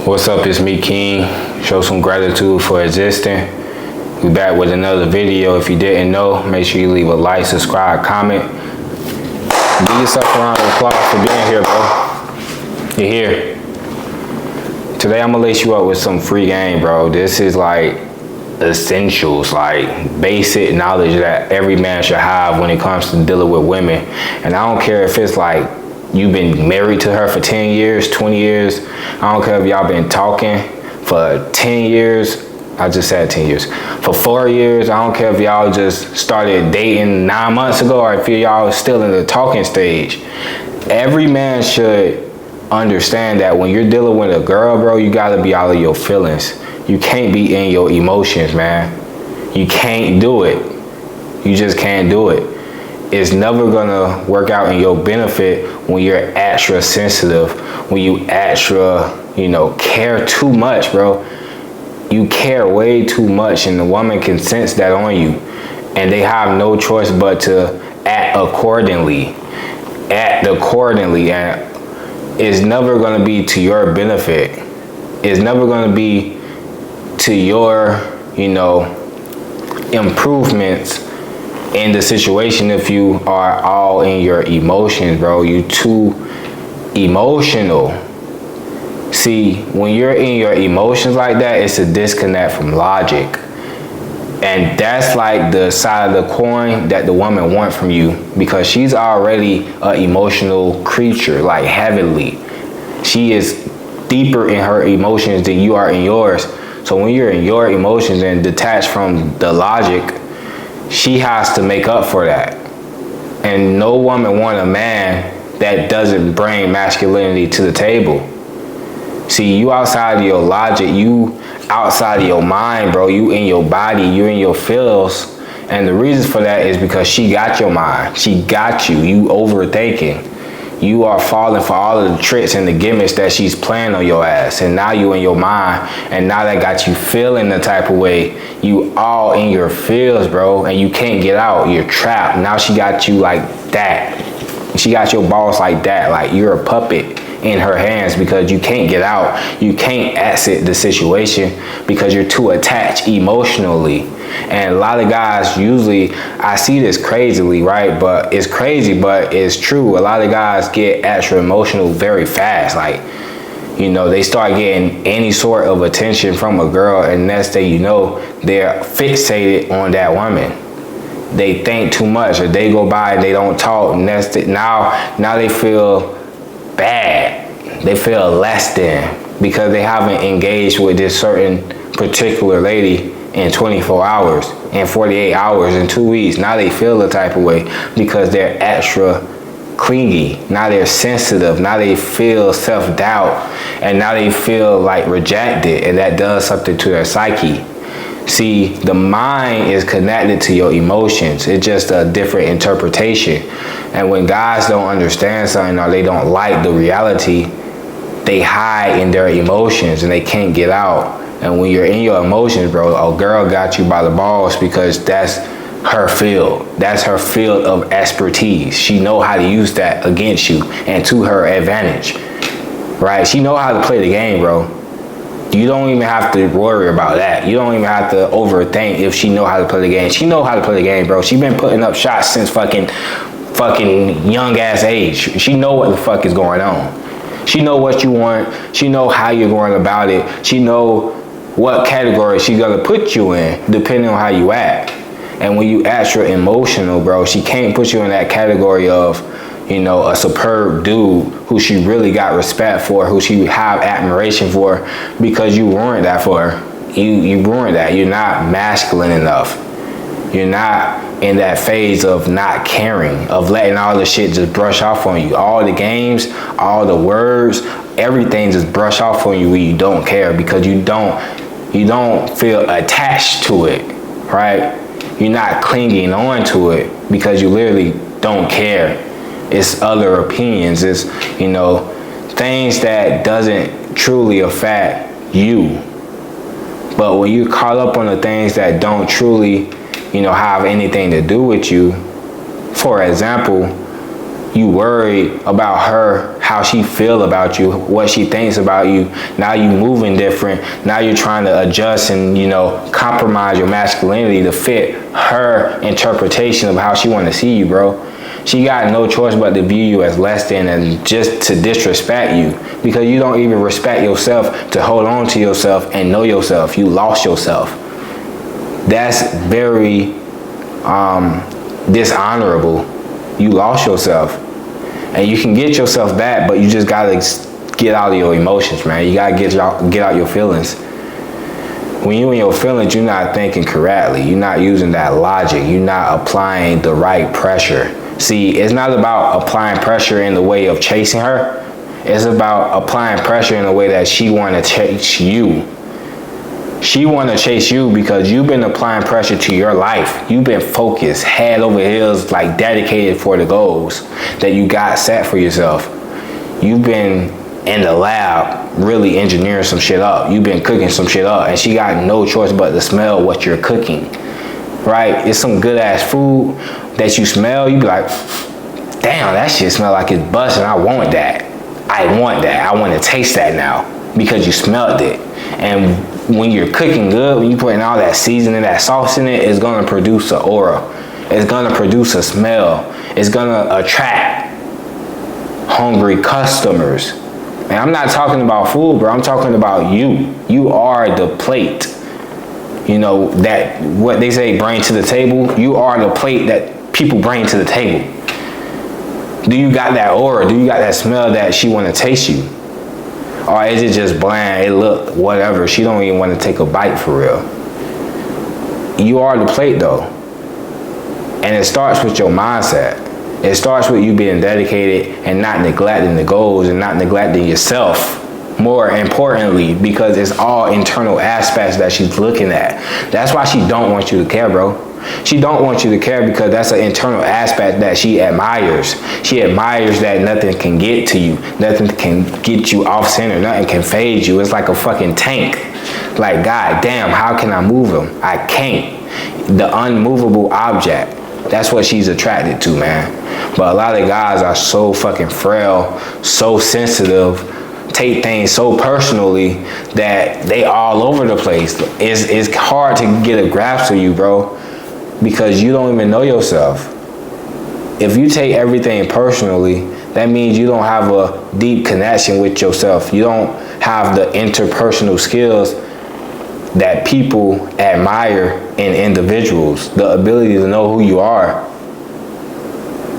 What's up, it's me, King. Show some gratitude for existing. We back with another video. If you didn't know, make sure you leave a like, subscribe, comment. Give yourself a round of applause for being here, bro. You're here. Today I'm gonna lace you up with some free game, bro. This is like essentials, like basic knowledge that every man should have when it comes to dealing with women. And I don't care if it's like you've been married to her for 10 years, 20 years. I don't care if y'all been talking for 10 years. I just said 10 years. For 4 years. I don't care if y'all just started dating 9 months ago or if y'all still in the talking stage. Every man should understand that when you're dealing with a girl, bro, you gotta be out of your feelings. You can't be in your emotions, man. You can't do it. You just can't do it. It's never gonna work out in your benefit when you're extra sensitive, when you extra, care too much, bro. You care way too much, and the woman can sense that on you, and they have no choice but to act accordingly. Act accordingly, and it's never gonna be to your benefit. It's never gonna be to your, improvements in the situation if you are all in your emotions, bro. You too emotional. See, when you're in your emotions like that, it's a disconnect from logic. And that's like the side of the coin that the woman wants from you, because she's already an emotional creature, like heavenly. She is deeper in her emotions than you are in yours. So when you're in your emotions and detached from the logic, she has to make up for that. And no woman wants a man that doesn't bring masculinity to the table. See, you outside of your logic, you outside of your mind, bro. You in your body, you in your feels. And the reason for that is because she got your mind. She got you. You overthinking. You are falling for all of the tricks and the gimmicks that she's playing on your ass. And now you in your mind, and now that got you feeling the type of way. You all in your feels, bro, and you can't get out. You're trapped. Now she got you like that. She got your balls like that, like you're a puppet in her hands, because you can't get out. You can't exit the situation because you're too attached emotionally. And a lot of guys usually, I see this crazily, right? But it's crazy, but it's true. A lot of guys get extra emotional very fast. Like, they start getting any sort of attention from a girl, and next thing you know, they're fixated on that woman. They think too much, or they go by and they don't talk. And now they feel bad. They feel less than, because they haven't engaged with this certain particular lady in 24 hours, in 48 hours, in 2 weeks. Now they feel the type of way because they're extra clingy. Now they're sensitive. Now they feel self-doubt, and now they feel like rejected, and that does something to their psyche. See, the mind is connected to your emotions. It's just a different interpretation. And when guys don't understand something, or they don't like the reality, they hide in their emotions and they can't get out. And when you're in your emotions, bro, a girl got you by the balls, because that's her field. That's her field of expertise. She know how to use that against you and to her advantage, right? She know how to play the game, bro. You don't even have to worry about that. You don't even have to overthink if she know how to play the game. She know how to play the game, bro. She been putting up shots since fucking young ass age. She know what the fuck is going on. She know what you want. She know how you're going about it. She know what category she's gonna put you in, depending on how you act. And when you extra emotional, bro, she can't put you in that category of, a superb dude who she really got respect for, who she have admiration for, because you ruined that for her. You ruined that. You're not masculine enough. You're not in that phase of not caring, of letting all the shit just brush off on you. All the games, all the words, everything just brush off on you when you don't care, because you don't feel attached to it, right? You're not clinging on to it because you literally don't care. It's other opinions. It's, things that doesn't truly affect you. But when you're caught up on the things that don't truly, have anything to do with you, for example, you worry about her how she feel about you, what she thinks about you. Now you moving different. Now you're trying to adjust and, you know, compromise your masculinity to fit her interpretation of how she want to see you, bro. She got no choice but to view you as less than and just to disrespect you, because you don't even respect yourself to hold on to yourself and know yourself. You lost yourself. That's very dishonorable. You lost yourself. And you can get yourself back, but you just gotta get out of your emotions, man. You gotta get out your feelings. When you in your feelings, you're not thinking correctly. You're not using that logic. You're not applying the right pressure. See, it's not about applying pressure in the way of chasing her. It's about applying pressure in a way that she want to chase you. She want to chase you because you've been applying pressure to your life. You've been focused, head over heels, like dedicated for the goals that you got set for yourself. You've been in the lab really engineering some shit up. You've been cooking some shit up, and she got no choice but to smell what you're cooking. Right? It's some good ass food that you smell. You be like, damn, that shit smell like it's busting. I want that. I want that. I want to taste that now because you smelled it. And when you're cooking good, when you putting all that seasoning, that sauce in it, it's gonna produce an aura. It's gonna produce a smell. It's gonna attract hungry customers. And I'm not talking about food, bro. I'm talking about you. You are the plate. You know, that what they say, bring to the table. You are the plate that people bring to the table. Do you got that aura? Do you got that smell that she want to taste you? Or is it just bland? It look whatever. She don't even want to take a bite for real. You are the plate though. And it starts with your mindset. It starts with you being dedicated and not neglecting the goals and not neglecting yourself. More importantly, because it's all internal aspects that she's looking at. That's why she don't want you to care, bro. She don't want you to care because that's an internal aspect that she admires. She admires that nothing can get to you. Nothing can get you off center. Nothing can fade you. It's like a fucking tank. Like, god damn, how can I move him? I can't. The unmovable object. That's what she's attracted to, man. But a lot of guys are so fucking frail, so sensitive, take things so personally that they all over the place. It's hard to get a grasp of you, bro, because you don't even know yourself. If you take everything personally, that means you don't have a deep connection with yourself. You don't have the interpersonal skills that people admire in individuals, the ability to know who you are.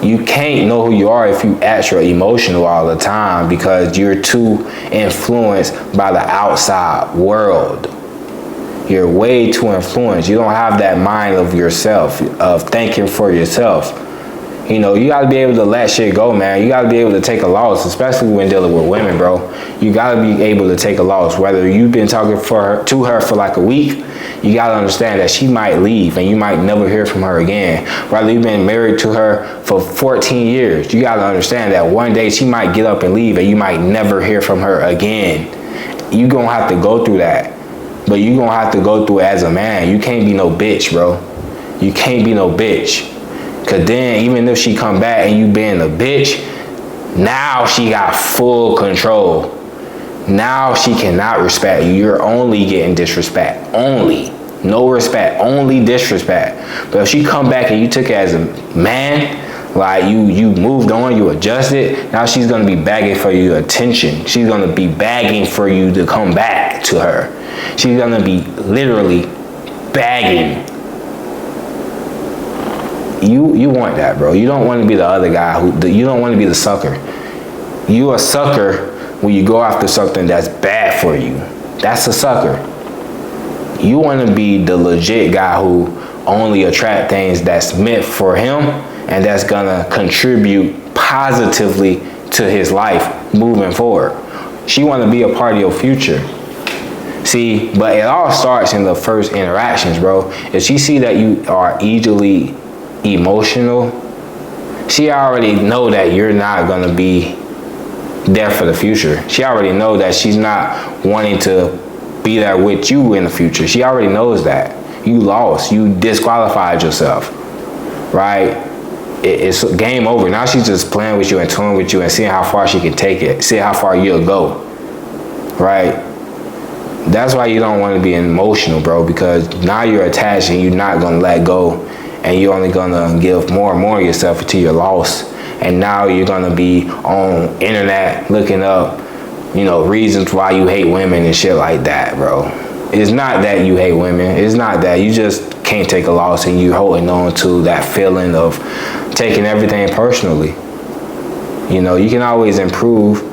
You can't know who you are if you act your emotional all the time because you're too influenced by the outside world. You're way too influenced. You don't have that mind of yourself, of thinking for yourself. You know, you gotta be able to let shit go, man. You gotta be able to take a loss, especially when dealing with women, bro. You gotta be able to take a loss. Whether you've been talking to her for like a week, you gotta understand that she might leave and you might never hear from her again. Whether you've been married to her for 14 years, you gotta understand that one day she might get up and leave and you might never hear from her again. You gonna have to go through that. But you gonna have to go through it as a man. You can't be no bitch, bro. You can't be no bitch. Cause then even if she come back and you being a bitch, now she got full control. Now she cannot respect you. You're only getting disrespect. Only. No respect. Only disrespect. But if she come back and you took it as a man, like you moved on, you adjusted, now she's gonna be begging for your attention. She's gonna be begging for you to come back to her. She's gonna be literally begging. You want that, bro. You don't want to be the other guy you don't want to be the sucker. You a sucker when you go after something that's bad for you. That's a sucker. You want to be the legit guy who only attract things that's meant for him and that's gonna contribute positively to his life moving forward. She want to be a part of your future. See, but it all starts in the first interactions, bro. If she see that you are easily emotional, she already know that you're not gonna be there for the future. She already know that she's not wanting to be there with you in the future. She already knows that. You lost. You disqualified yourself, right? it's game over. Now she's just playing with you and toying with you and seeing how far she can take it, see how far you'll go, right? That's why you don't want to be emotional, bro, because now you're attached and you're not going to let go, and you're only going to give more and more of yourself until you're lost. And now you're going to be on internet looking up, you know, reasons why you hate women and shit like that, bro. It's not that you hate women. It's not that. You just can't take a loss, and you're holding on to that feeling of taking everything personally. You know, you can always improve.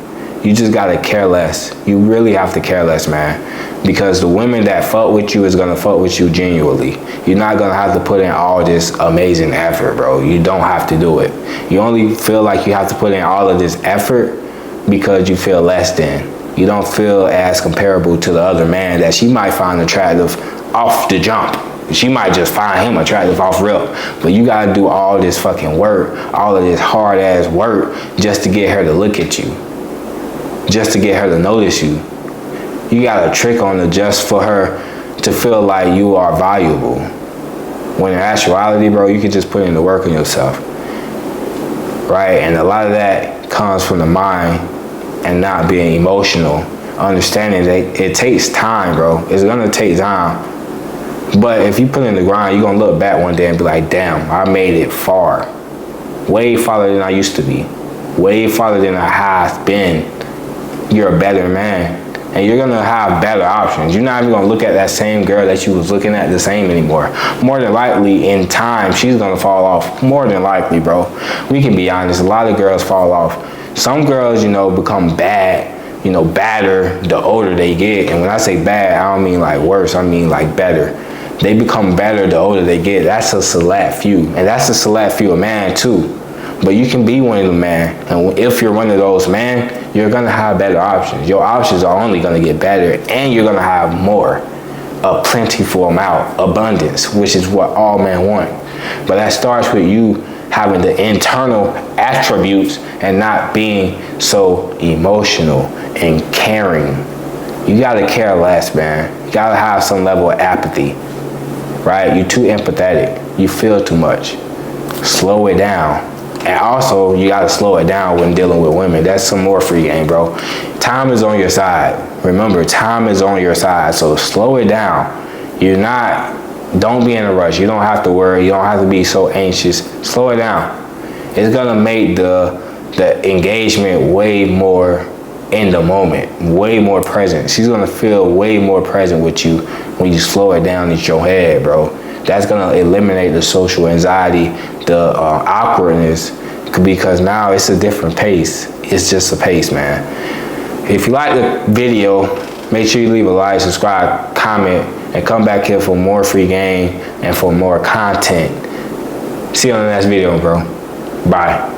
You just gotta care less. You really have to care less, man. Because the women that fuck with you is gonna fuck with you genuinely. You're not gonna have to put in all this amazing effort, bro. You don't have to do it. You only feel like you have to put in all of this effort because you feel less than. You don't feel as comparable to the other man that she might find attractive off the jump. She might just find him attractive off rip. But you gotta do all this fucking work, all of this hard ass work just to get her to look at you. Just to get her to notice you. You got a trick on her just for her to feel like you are valuable. When in actuality, bro, you can just put in the work on yourself. Right? And a lot of that comes from the mind and not being emotional. Understanding that it takes time, bro. It's gonna take time. But if you put in the grind, you're gonna look back one day and be like, damn, I made it far. Way farther than I used to be. Way farther than I have been. You're a better man. And you're gonna have better options. You're not even gonna look at that same girl that you was looking at the same anymore. More than likely, in time, she's gonna fall off. More than likely, bro. We can be honest, a lot of girls fall off. Some girls, you know, become bad, you know, badder the older they get. And when I say bad, I don't mean like worse, I mean like better. They become better the older they get. That's a select few. And that's a select few of man too. But you can be one of them, man. And if you're one of those, man, you're gonna have better options. Your options are only gonna get better, and you're gonna have more, a plentiful amount, abundance, which is what all men want. But that starts with you having the internal attributes and not being so emotional and caring. You gotta care less, man. You gotta have some level of apathy, right? You're too empathetic. You feel too much. Slow it down. And also, you gotta slow it down when dealing with women. That's some more free game, bro. Time is on your side. Remember, time is on your side, so slow it down. Don't be in a rush. You don't have to worry. You don't have to be so anxious. Slow it down. It's gonna make the engagement way more in the moment, way more present. She's gonna feel way more present with you when you slow it down in your head, bro. That's gonna eliminate the social anxiety, the awkwardness, because now it's a different pace. It's just a pace, man. If you like the video, make sure you leave a like, subscribe, comment, and come back here for more free game and for more content. See you on the next video, bro. Bye.